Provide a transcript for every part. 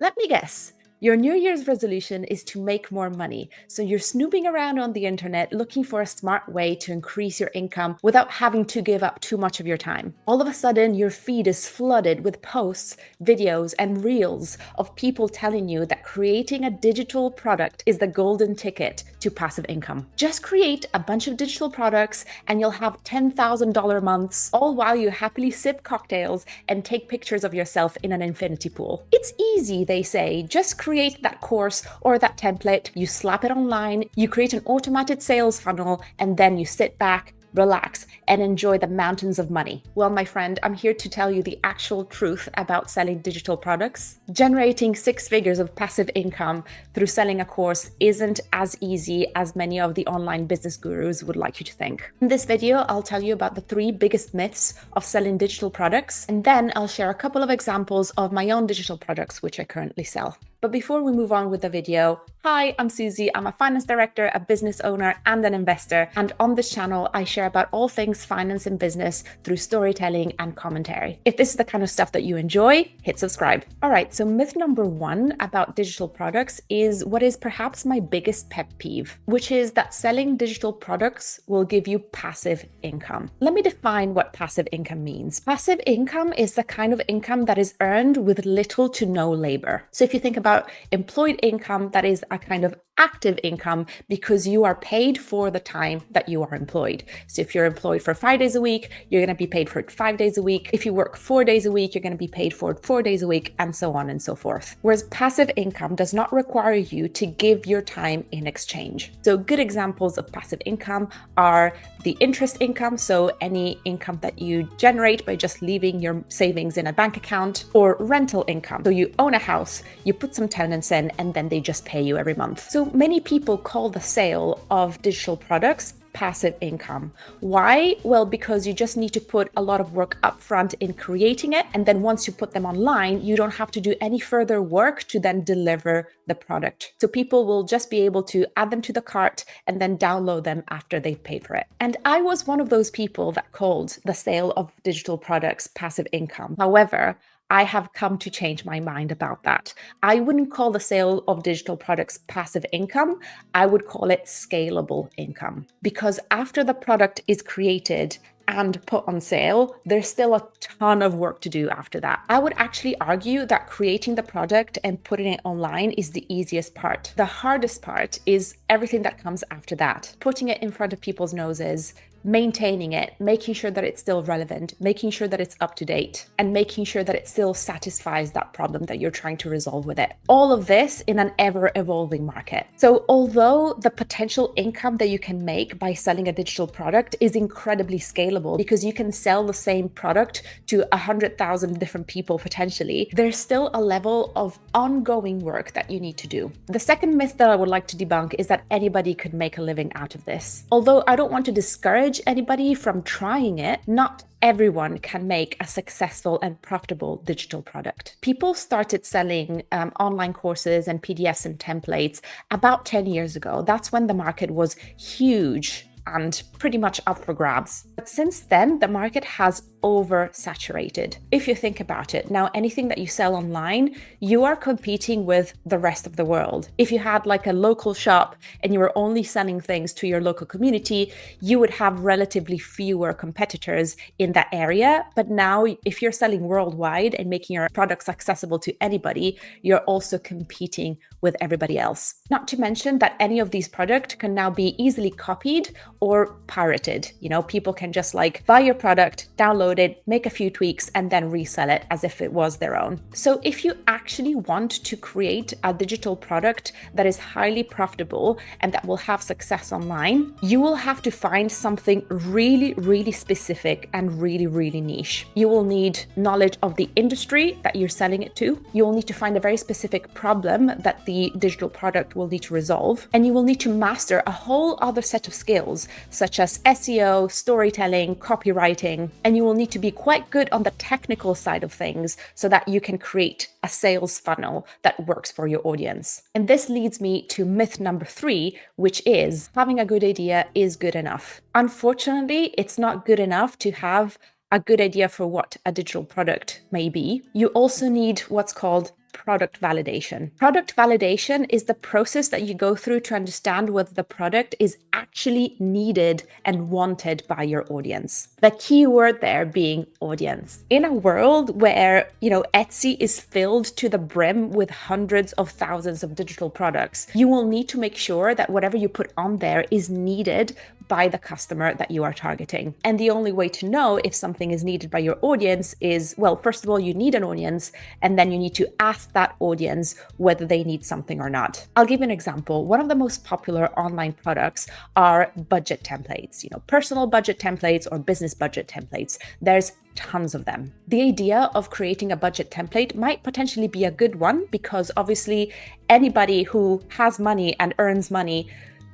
Let me guess. Your New Year's resolution is to make more money. So you're snooping around on the internet looking for a smart way to increase your income without having to give up too much of your time. All of a sudden, your feed is flooded with posts, videos, and reels of people telling you that creating a digital product is the golden ticket to passive income. Just create a bunch of digital products and you'll have $10,000 months, all while you happily sip cocktails and take pictures of yourself in an infinity pool. It's easy, they say. Just create that course or that template, you slap it online, you create an automated sales funnel, and then you sit back, relax, and enjoy the mountains of money. Well, my friend, I'm here to tell you the actual truth about selling digital products. Generating six figures of passive income through selling a course isn't as easy as many of the online business gurus would like you to think. In this video, I'll tell you about the three biggest myths of selling digital products, and then I'll share a couple of examples of my own digital products which I currently sell. But before we move on with the video, hi, I'm Susie. I'm a finance director, a business owner, and an investor. And on this channel, I share about all things finance and business through storytelling and commentary. If this is the kind of stuff that you enjoy, hit subscribe. All right, so myth number one about digital products is what is perhaps my biggest pet peeve, which is that selling digital products will give you passive income. Let me define what passive income means. Passive income is the kind of income that is earned with little to no labor. So if you think about employed income, that is a kind of active income because you are paid for the time that you are employed. So if you're employed for 5 days a week, you're going to be paid for it 5 days a week. If you work 4 days a week, you're going to be paid for it 4 days a week, and so on and so forth. Whereas passive income does not require you to give your time in exchange. So good examples of passive income are the interest income, so any income that you generate by just leaving your savings in a bank account, or rental income. So you own a house, you put some tenants in, and then they just pay you every month. So many people call the sale of digital products passive income. Why? Well, because you just need to put a lot of work upfront in creating it. And then once you put them online, you don't have to do any further work to then deliver the product. So people will just be able to add them to the cart and then download them after they've paid for it. And I was one of those people that called the sale of digital products passive income. However, I have come to change my mind about that. I wouldn't call the sale of digital products passive income. I would call it scalable income. Because after the product is created and put on sale, there's still a ton of work to do after that. I would actually argue that creating the product and putting it online is the easiest part. The hardest part is everything that comes after that. Putting it in front of people's noses, maintaining it, making sure that it's still relevant, making sure that it's up to date, and making sure that it still satisfies that problem that you're trying to resolve with it. All of this in an ever-evolving market. So although the potential income that you can make by selling a digital product is incredibly scalable because you can sell the same product to 100,000 different people potentially, there's still a level of ongoing work that you need to do. The second myth that I would like to debunk is that anybody could make a living out of this. Although I don't want to discourage anybody from trying it, not everyone can make a successful and profitable digital product. People started selling online courses and PDFs and templates about 10 years ago. That's when the market was huge and pretty much up for grabs. But since then, the market has oversaturated. If you think about it, now anything that you sell online, you are competing with the rest of the world. If you had like a local shop and you were only selling things to your local community, you would have relatively fewer competitors in that area. But now if you're selling worldwide and making your products accessible to anybody, you're also competing with everybody else. Not to mention that any of these products can now be easily copied or pirated. You know, people can just like buy your product, download it, make a few tweaks, and then resell it as if it was their own. So if you actually want to create a digital product that is highly profitable and that will have success online, you will have to find something really, really specific and really, really niche. You will need knowledge of the industry that you're selling it to. You will need to find a very specific problem that the digital product will need to resolve. And you will need to master a whole other set of skills, such as SEO, storytelling, copywriting, and you will need to be quite good on the technical side of things so that you can create a sales funnel that works for your audience. And this leads me to myth number 3, which is having a good idea is good enough. Unfortunately, it's not good enough to have a good idea for what a digital product may be. You also need what's called product validation. Product validation is the process that you go through to understand whether the product is actually needed and wanted by your audience. The key word there being audience. In a world where, Etsy is filled to the brim with hundreds of thousands of digital products, you will need to make sure that whatever you put on there is needed by the customer that you are targeting. And the only way to know if something is needed by your audience is, well, first of all, you need an audience, and then you need to ask that audience whether they need something or not. I'll give you an example. One of the most popular online products are budget templates, personal budget templates or business budget templates. There's tons of them. The idea of creating a budget template might potentially be a good one because obviously anybody who has money and earns money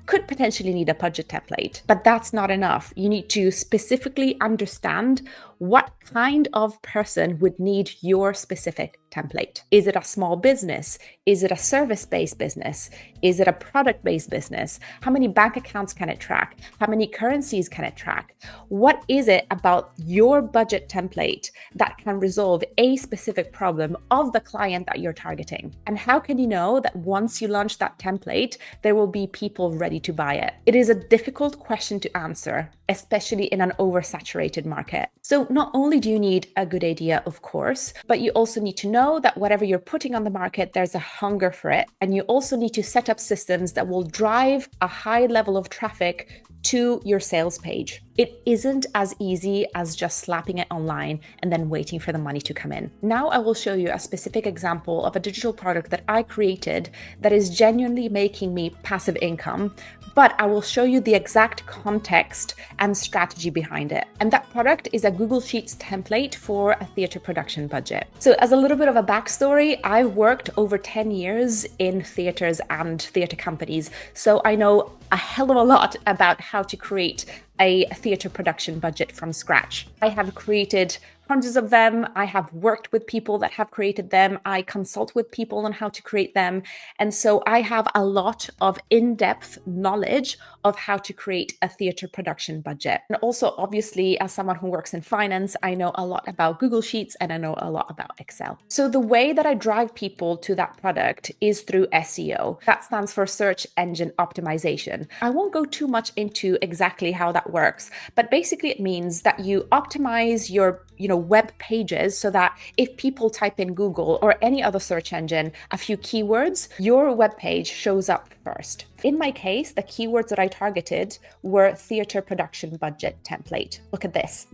could potentially need a budget template, but that's not enough. You need to specifically understand what kind of person would need your specific template. Is it a small business? Is it a service-based business? Is it a product-based business? How many bank accounts can it track? How many currencies can it track? What is it about your budget template that can resolve a specific problem of the client that you're targeting? And how can you know that once you launch that template, there will be people ready to buy it? It is a difficult question to answer, especially in an oversaturated market. So not only do you need a good idea, of course, but you also need to know that whatever you're putting on the market, there's a hunger for it. And you also need to set up systems that will drive a high level of traffic to your sales page. It isn't as easy as just slapping it online and then waiting for the money to come in. Now I will show you a specific example of a digital product that I created that is genuinely making me passive income, but I will show you the exact context and strategy behind it. And that product is a Google Sheets template for a theater production budget. So as a little bit of a backstory, I've worked over 10 years in theaters and theater companies. So I know a hell of a lot about how to create a theater production budget from scratch. I have created hundreds of them. I have worked with people that have created them. I consult with people on how to create them. And so I have a lot of in-depth knowledge of how to create a theater production budget. And also, obviously, as someone who works in finance, I know a lot about Google Sheets and I know a lot about Excel. So the way that I drive people to that product is through SEO. That stands for search engine optimization. I won't go too much into exactly how that works, but basically it means that you optimize your web pages so that if people type in Google or any other search engine a few keywords, your web page shows up first. In my case, the keywords that I targeted were theater production budget template. Look at this.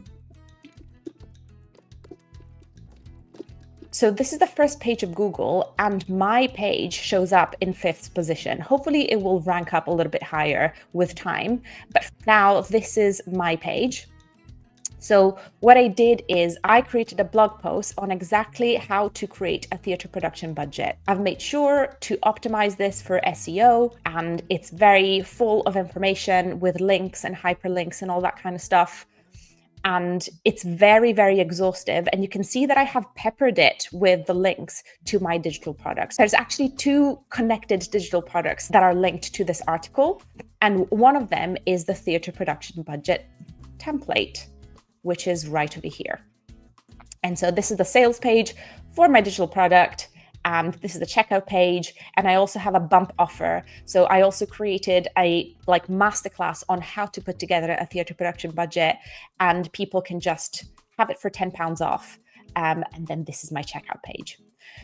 So this is the first page of Google and my page shows up in 5th position. Hopefully it will rank up a little bit higher with time, but now this is my page. So what I did is I created a blog post on exactly how to create a theater production budget. I've made sure to optimize this for SEO, and it's very full of information with links and hyperlinks and all that kind of stuff. And it's very, very exhaustive. And you can see that I have peppered it with the links to my digital products. There's actually 2 connected digital products that are linked to this article. And one of them is the theater production budget template, which is right over here. And so this is the sales page for my digital product. And this is the checkout page. And I also have a bump offer. So I also created a masterclass on how to put together a theater production budget, and people can just have it for £10 off. And then this is my checkout page.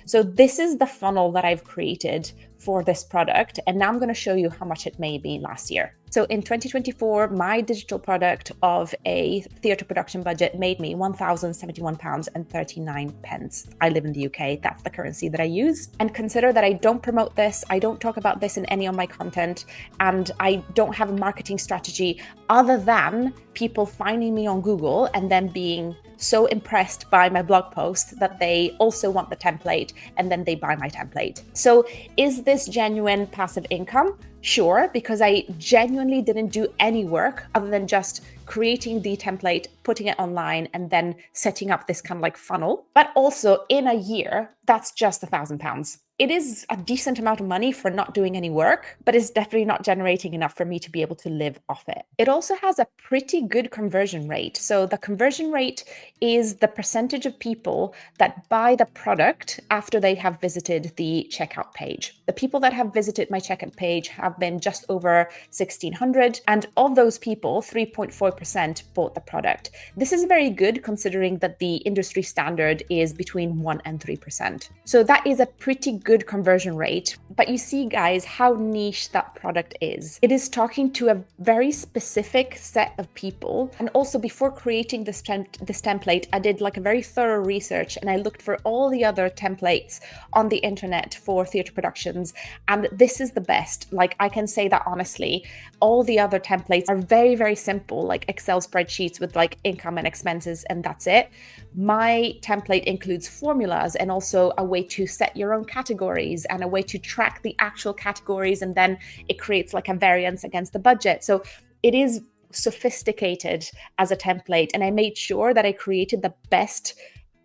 So this is the funnel that I've created for this product. And now I'm going to show you how much it made me last year. So in 2024, my digital product of a theatre production budget made me £1,071.39. I live in the UK. That's the currency that I use. And consider that I don't promote this. I don't talk about this in any of my content. And I don't have a marketing strategy other than people finding me on Google and then being so impressed by my blog post that they also want the template and then they buy my template. So is this genuine passive income? Sure, because I genuinely didn't do any work other than just creating the template, putting it online, and then setting up this kind of funnel. But also in a year, that's just £1,000. it is a decent amount of money for not doing any work, but it's definitely not generating enough for me to be able to live off it. It also has a pretty good conversion rate. So the conversion rate is the percentage of people that buy the product after they have visited the checkout page. The people that have visited my checkout page have been just over 1,600, and of those people, 3.4% bought the product. This is very good considering that the industry standard is between 1 and 3%. So that is a pretty good conversion rate. But you see, guys, how niche that product is. It is talking to a very specific set of people. And also, before creating this template, I did like a very thorough research, and I looked for all the other templates on the internet for theatre productions, and this is the best. Like, I can say that honestly. All the other templates are very, very simple, like Excel spreadsheets with like income and expenses, and that's it. My template includes formulas and also a way to set your own categories and a way to track the actual categories, and then it creates like a variance against the budget. So it is sophisticated as a template, and I made sure that I created the best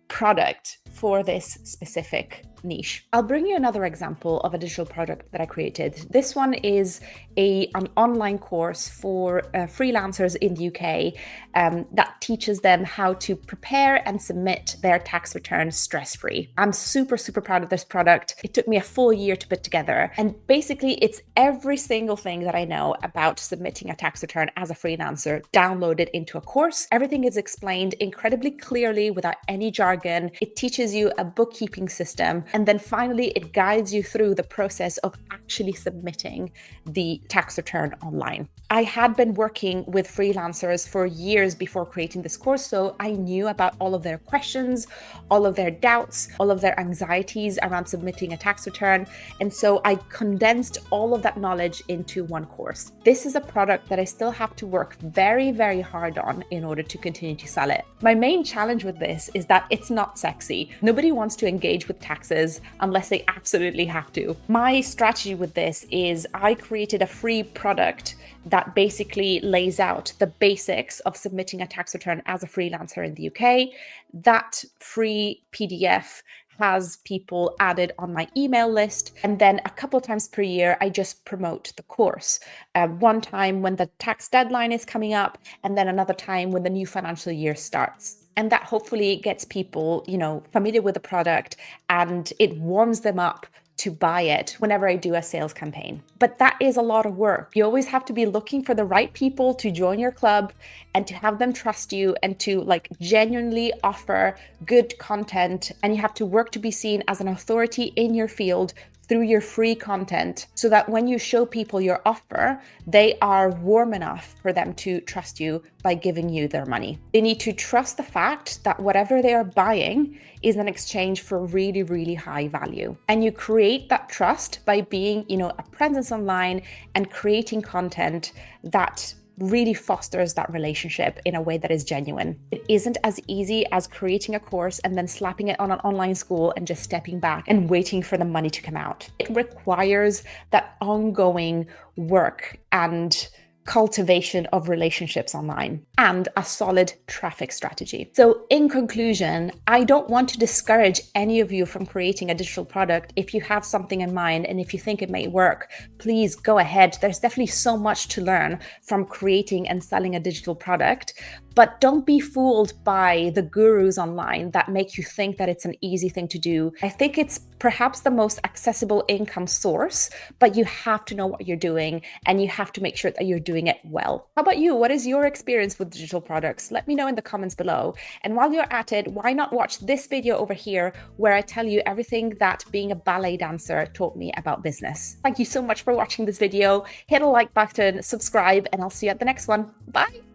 product for this specific niche. I'll bring you another example of a digital product that I created. This one is an online course for freelancers in the UK that teaches them how to prepare and submit their tax returns stress-free. I'm super, super proud of this product. It took me a full year to put together. And basically, it's every single thing that I know about submitting a tax return as a freelancer downloaded into a course. Everything is explained incredibly clearly without any jargon. It teaches you a bookkeeping system. And then finally, it guides you through the process of actually submitting the tax return online. I had been working with freelancers for years before creating this course, so I knew about all of their questions, all of their doubts, all of their anxieties around submitting a tax return. And so I condensed all of that knowledge into one course. This is a product that I still have to work very, very hard on in order to continue to sell it. My main challenge with this is that it's not sexy. Nobody wants to engage with taxes unless they absolutely have to. My strategy with this is I created a free product that basically lays out the basics of submitting a tax return as a freelancer in the UK. That free PDF has people added on my email list. And then a couple of times per year, I just promote the course. One time when the tax deadline is coming up, and then another time when the new financial year starts. And that hopefully gets people, familiar with the product, and it warms them up to buy it whenever I do a sales campaign. But that is a lot of work. You always have to be looking for the right people to join your club and to have them trust you and to genuinely offer good content. And you have to work to be seen as an authority in your field through your free content, so that when you show people your offer, they are warm enough for them to trust you by giving you their money. They need to trust the fact that whatever they are buying is an exchange for really, really high value. And you create that trust by being, a presence online and creating content that really fosters that relationship in a way that is genuine. It isn't as easy as creating a course and then slapping it on an online school and just stepping back and waiting for the money to come out. It requires that ongoing work and cultivation of relationships online and a solid traffic strategy. So in conclusion, I don't want to discourage any of you from creating a digital product. If you have something in mind and if you think it may work, please go ahead. There's definitely so much to learn from creating and selling a digital product, but don't be fooled by the gurus online that make you think that it's an easy thing to do. I think it's perhaps the most accessible income source, but you have to know what you're doing and you have to make sure that you're doing it well. How about you? What is your experience with digital products? Let me know in the comments below. And while you're at it, why not watch this video over here where I tell you everything that being a ballet dancer taught me about business. Thank you so much for watching this video. Hit a like button, subscribe, and I'll see you at the next one. Bye.